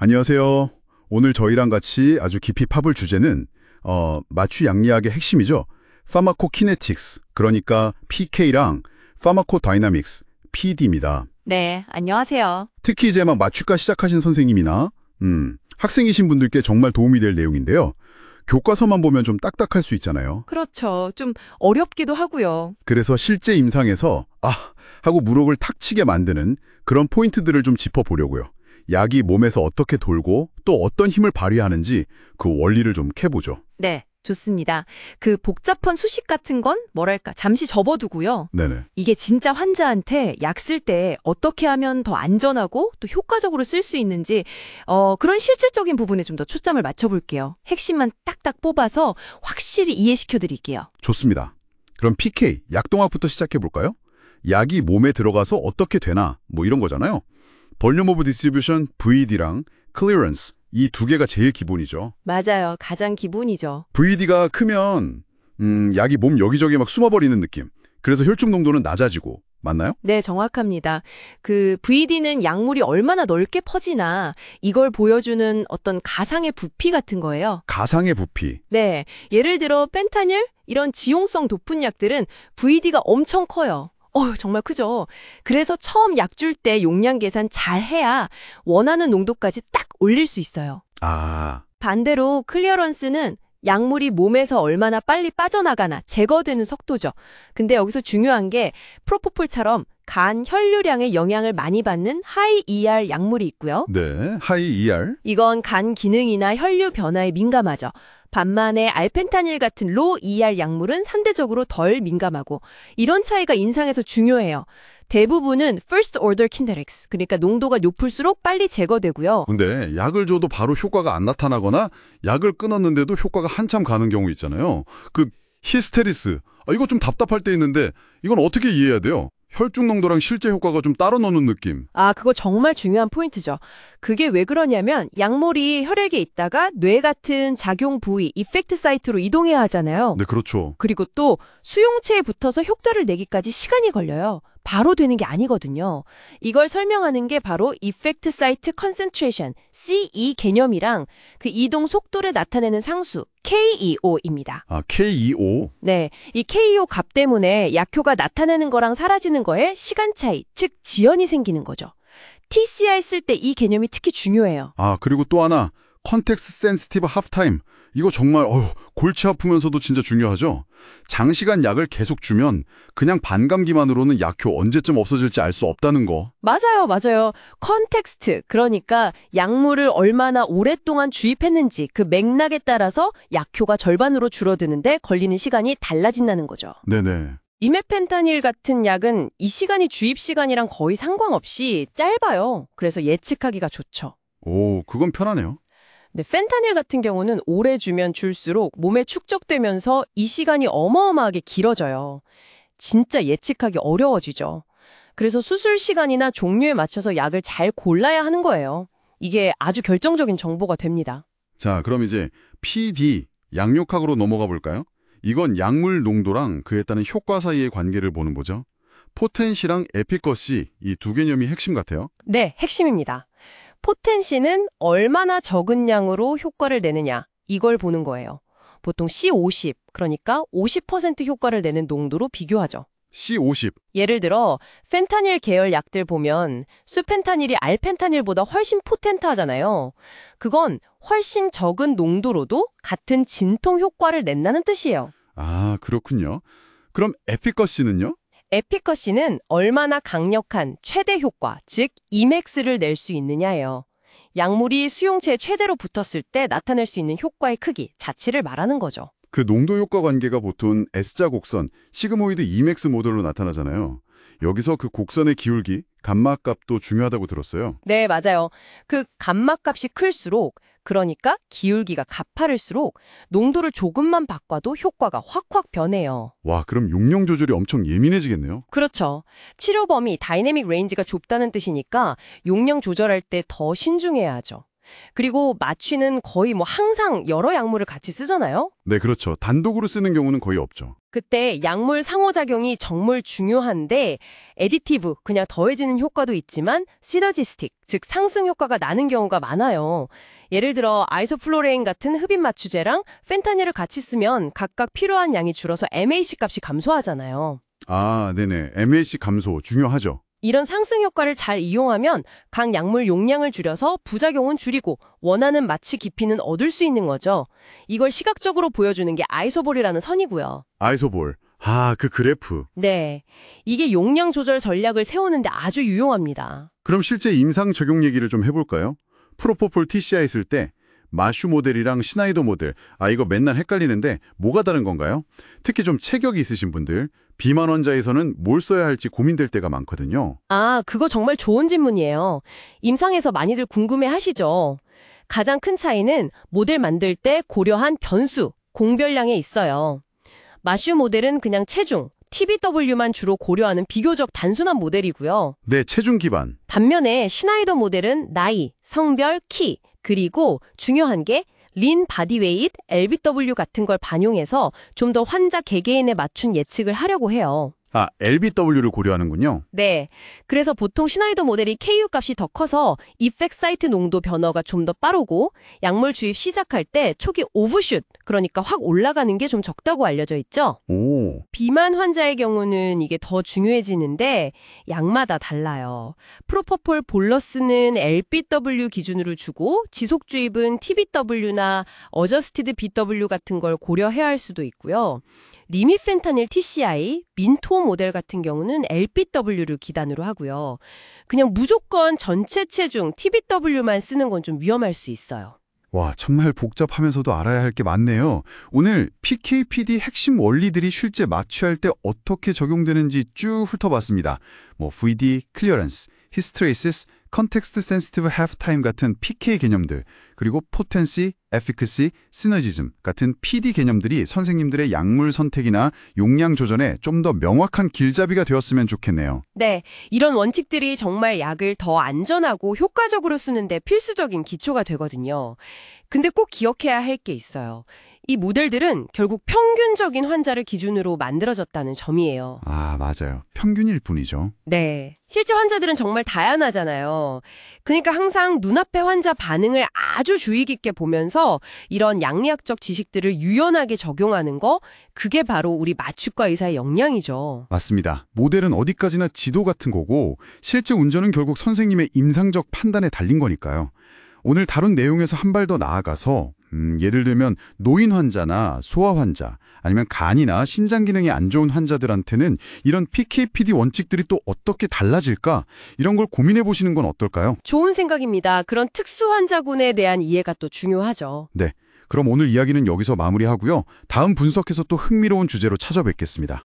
안녕하세요. 오늘 저희랑 같이 아주 깊이 파볼 주제는 마취 양리학의 핵심이죠. 파마코키네틱스, 그러니까 PK랑 파마코다이나믹스, PD입니다. 네, 안녕하세요. 특히 이제 막 마취과 시작하신 선생님이나 학생이신 분들께 정말 도움이 될 내용인데요. 교과서만 보면 좀 딱딱할 수 있잖아요. 그렇죠. 좀 어렵기도 하고요. 그래서 실제 임상에서 하고 무릎을 탁 치게 만드는 그런 포인트들을 좀 짚어보려고요. 약이 몸에서 어떻게 돌고 또 어떤 힘을 발휘하는지 그 원리를 좀 캐보죠. 네, 좋습니다. 그 복잡한 수식 같은 건 뭐랄까 잠시 접어두고요. 네네. 이게 진짜 환자한테 약 쓸 때 어떻게 하면 더 안전하고 또 효과적으로 쓸 수 있는지 그런 실질적인 부분에 좀 더 초점을 맞춰볼게요. 핵심만 딱딱 뽑아서 확실히 이해시켜드릴게요. 좋습니다. 그럼 PK, 약동학부터 시작해볼까요? 약이 몸에 들어가서 어떻게 되나 뭐 이런 거잖아요. 볼륨 오브 디스트리뷰션, VD랑 클리어런스, 이 두 개가 제일 기본이죠. 맞아요. 가장 기본이죠. VD가 크면 약이 몸 여기저기 막 숨어버리는 느낌. 그래서 혈중 농도는 낮아지고, 맞나요? 네, 정확합니다. 그 VD는 약물이 얼마나 넓게 퍼지나 이걸 보여주는 어떤 가상의 부피 같은 거예요. 가상의 부피. 네, 예를 들어 펜타닐 이런 지용성 높은 약들은 VD가 엄청 커요. 정말 크죠. 그래서 처음 약 줄 때 용량 계산 잘 해야 원하는 농도까지 딱 올릴 수 있어요. 반대로 클리어런스는 약물이 몸에서 얼마나 빨리 빠져나가나 제거되는 속도죠. 근데 여기서 중요한 게 프로포폴처럼 간 혈류량에 영향을 많이 받는 하이 ER 약물이 있고요. 네, 하이 ER. 이건 간 기능이나 혈류 변화에 민감하죠. 반면에 알펜타닐 같은 로 ER 약물은 상대적으로 덜 민감하고 이런 차이가 임상에서 중요해요. 대부분은 first order kinetics, 그러니까 농도가 높을수록 빨리 제거되고요. 근데 약을 줘도 바로 효과가 안 나타나거나 약을 끊었는데도 효과가 한참 가는 경우 있잖아요. 그 히스테리스. 이거 좀 답답할 때 있는데 이건 어떻게 이해해야 돼요? 혈중 농도랑 실제 효과가 좀 따로 노는 느낌. 그거 정말 중요한 포인트죠. 그게 왜 그러냐면 약물이 혈액에 있다가 뇌 같은 작용 부위, 이펙트 사이트로 이동해야 하잖아요. 네, 그렇죠. 그리고 또 수용체에 붙어서 효과를 내기까지 시간이 걸려요. 바로 되는 게 아니거든요. 이걸 설명하는 게 바로 Effect Site Concentration, CE 개념이랑 그 이동 속도를 나타내는 상수, KEO입니다. KEO? 네, 이 KEO 값 때문에 약효가 나타나는 거랑 사라지는 거에 시간 차이, 즉 지연이 생기는 거죠. TCI 쓸 때 이 개념이 특히 중요해요. 그리고 또 하나, 컨텍스트 센시티브 하프타임. 이거 정말 골치 아프면서도 진짜 중요하죠. 장시간 약을 계속 주면 그냥 반감기만으로는 약효 언제쯤 없어질지 알 수 없다는 거. 맞아요. 컨텍스트, 그러니까 약물을 얼마나 오랫동안 주입했는지 그 맥락에 따라서 약효가 절반으로 줄어드는데 걸리는 시간이 달라진다는 거죠. 네네. 이메펜타닐 같은 약은 이 시간이 주입 시간이랑 거의 상관없이 짧아요. 그래서 예측하기가 좋죠. 그건 편하네요. 근데 펜타닐 같은 경우는 오래 주면 줄수록 몸에 축적되면서 이 시간이 어마어마하게 길어져요. 진짜 예측하기 어려워지죠. 그래서 수술 시간이나 종류에 맞춰서 약을 잘 골라야 하는 거예요. 이게 아주 결정적인 정보가 됩니다. 자, 그럼 이제 PD, 양육학으로 넘어가 볼까요? 이건 약물 농도랑 그에 따른 효과 사이의 관계를 보는 거죠. 포텐시랑 에피커시, 이 두 개념이 핵심 같아요. 네, 핵심입니다. 포텐시는 얼마나 적은 양으로 효과를 내느냐, 이걸 보는 거예요. 보통 C50, 그러니까 50% 효과를 내는 농도로 비교하죠. C50. 예를 들어 펜타닐 계열 약들 보면 수펜타닐이 알펜타닐보다 훨씬 포텐트하잖아요. 그건 훨씬 적은 농도로도 같은 진통 효과를 낸다는 뜻이에요. 그렇군요. 그럼 에피커시는요? 에피커시는 얼마나 강력한 최대 효과, 즉 Emax를 낼 수 있느냐예요. 약물이 수용체에 최대로 붙었을 때 나타낼 수 있는 효과의 크기, 자체를 말하는 거죠. 그 농도 효과 관계가 보통 S자 곡선, 시그모이드 Emax 모델로 나타나잖아요. 여기서 그 곡선의 기울기, 감마 값도 중요하다고 들었어요. 네, 맞아요. 그 감마 값이 클수록, 그러니까 기울기가 가파를수록 농도를 조금만 바꿔도 효과가 확확 변해요. 와, 그럼 용량 조절이 엄청 예민해지겠네요. 그렇죠. 치료 범위, 다이내믹 레인지가 좁다는 뜻이니까 용량 조절할 때 더 신중해야 하죠. 그리고 마취는 거의 항상 여러 약물을 같이 쓰잖아요. 네, 그렇죠. 단독으로 쓰는 경우는 거의 없죠. 그때 약물 상호작용이 정말 중요한데 애디티브, 그냥 더해지는 효과도 있지만 시너지스틱, 즉 상승 효과가 나는 경우가 많아요. 예를 들어 아이소플로레인 같은 흡입 마취제랑 펜타닐을 같이 쓰면 각각 필요한 양이 줄어서 MAC 값이 감소하잖아요. 아, 네네. MAC 감소 중요하죠. 이런 상승 효과를 잘 이용하면 각 약물 용량을 줄여서 부작용은 줄이고 원하는 마취 깊이는 얻을 수 있는 거죠. 이걸 시각적으로 보여주는 게 아이소볼이라는 선이고요. 아이소볼. 아, 그 그래프. 네, 이게 용량 조절 전략을 세우는데 아주 유용합니다. 그럼 실제 임상 적용 얘기를 좀 해볼까요? 프로포폴 TCI 쓸 때 마슈 모델이랑 시나이더 모델, 이거 맨날 헷갈리는데 뭐가 다른 건가요? 특히 좀 체격이 있으신 분들, 비만 환자에서는 뭘 써야 할지 고민될 때가 많거든요. 아, 그거 정말 좋은 질문이에요. 임상에서 많이들 궁금해 하시죠. 가장 큰 차이는 모델 만들 때 고려한 변수, 공별량에 있어요. 마슈 모델은 그냥 체중, TBW만 주로 고려하는 비교적 단순한 모델이고요. 네, 체중 기반. 반면에 시나이더 모델은 나이, 성별, 키, 그리고 중요한 게 린 바디웨이트, LBW 같은 걸 반용해서 좀 더 환자 개개인에 맞춘 예측을 하려고 해요. 아, LBW를 고려하는군요. 네. 그래서 보통 시나이더 모델이 KU 값이 더 커서 이펙트 사이트 농도 변화가 좀 더 빠르고 약물 주입 시작할 때 초기 오버슛, 그러니까 확 올라가는 게 좀 적다고 알려져 있죠. 오, 비만 환자의 경우는 이게 더 중요해지는데 약마다 달라요. 프로포폴 볼러스는 LBW 기준으로 주고 지속 주입은 TBW나 어저스티드 BW 같은 걸 고려해야 할 수도 있고요. 리미펜타닐 TCI, 민토 모델 같은 경우는 LBW를 기단으로 하고요. 그냥 무조건 전체 체중 TBW만 쓰는 건 좀 위험할 수 있어요. 와, 정말 복잡하면서도 알아야 할 게 많네요. 오늘 PK/PD 핵심 원리들이 실제 마취할 때 어떻게 적용되는지 쭉 훑어봤습니다. VD, 클리어런스, 히스테레시스, 컨텍스트 센시티브 half-time 같은 PK 개념들, 그리고 포텐시, 에피커시, 시너지즘 같은 PD 개념들이 선생님들의 약물 선택이나 용량 조절에 좀 더 명확한 길잡이가 되었으면 좋겠네요. 네, 이런 원칙들이 정말 약을 더 안전하고 효과적으로 쓰는데 필수적인 기초가 되거든요. 근데 꼭 기억해야 할 게 있어요. 이 모델들은 결국 평균적인 환자를 기준으로 만들어졌다는 점이에요. 아, 맞아요. 평균일 뿐이죠. 네. 실제 환자들은 정말 다양하잖아요. 그러니까 항상 눈앞의 환자 반응을 아주 주의 깊게 보면서 이런 양리학적 지식들을 유연하게 적용하는 거, 그게 바로 우리 마취과 의사의 역량이죠. 맞습니다. 모델은 어디까지나 지도 같은 거고 실제 운전은 결국 선생님의 임상적 판단에 달린 거니까요. 오늘 다룬 내용에서 한 발 더 나아가서 예를 들면 노인 환자나 소아 환자 아니면 간이나 신장 기능이 안 좋은 환자들한테는 이런 PK/PD 원칙들이 또 어떻게 달라질까? 이런 걸 고민해 보시는 건 어떨까요? 좋은 생각입니다. 그런 특수 환자군에 대한 이해가 또 중요하죠. 네, 그럼 오늘 이야기는 여기서 마무리하고요. 다음 분석에서 또 흥미로운 주제로 찾아뵙겠습니다.